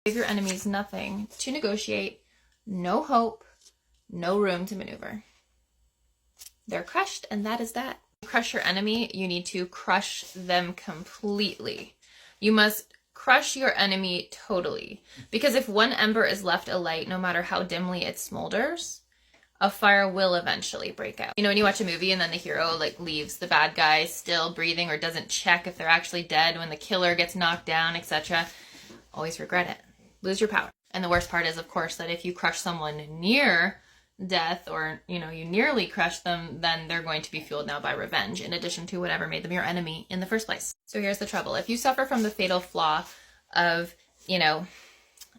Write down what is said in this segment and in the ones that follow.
Give your enemies nothing to negotiate, no hope, no room to maneuver. They're crushed, and that is that. To crush your enemy, you need to crush them completely. You must crush your enemy totally. Because if one ember is left alight, no matter how dimly it smolders, a fire will eventually break out. You know, when you watch a movie and then the hero like leaves the bad guy still breathing or doesn't check if they're actually dead when the killer gets knocked down, etc., always regret it. Lose your power. And the worst part is, of course, that if you crush someone near death or, you nearly crush them, then they're going to be fueled now by revenge in addition to whatever made them your enemy in the first place. So here's the trouble. If you suffer from the fatal flaw of,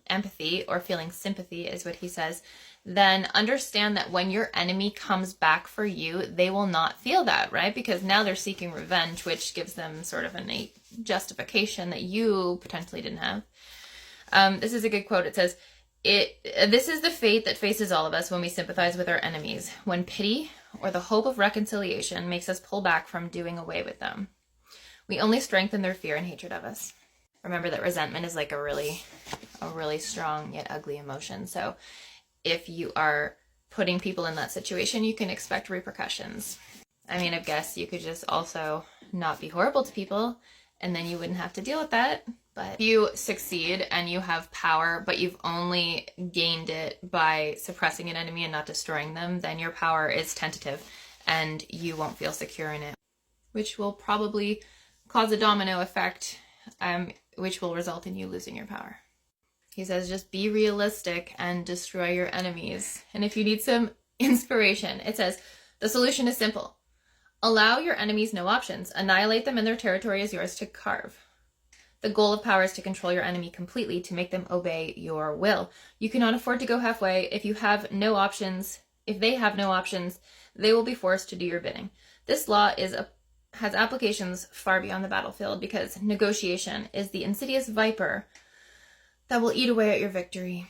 empathy or feeling sympathy is what he says, then understand that when your enemy comes back for you, they will not feel that, right? Because now they're seeking revenge, which gives them sort of innate justification that you potentially didn't have. This is a good quote. It says, this is the fate that faces all of us when we sympathize with our enemies, when pity or the hope of reconciliation makes us pull back from doing away with them. We only strengthen their fear and hatred of us. Remember that resentment is like a really strong yet ugly emotion. So if you are putting people in that situation, you can expect repercussions. I mean, I guess you could just also not be horrible to people, and then you wouldn't have to deal with that. But if you succeed and you have power, but you've only gained it by suppressing an enemy and not destroying them, then your power is tentative and you won't feel secure in it, which will probably cause a domino effect, which will result in you losing your power. He says, just be realistic and destroy your enemies. And if you need some inspiration, it says, the solution is simple. Allow your enemies no options. Annihilate them and their territory is yours to carve. The goal of power is to control your enemy completely, to make them obey your will. You cannot afford to go halfway. If you have no options, if they have no options, they will be forced to do your bidding. This law has applications far beyond the battlefield because negotiation is the insidious viper that will eat away at your victory.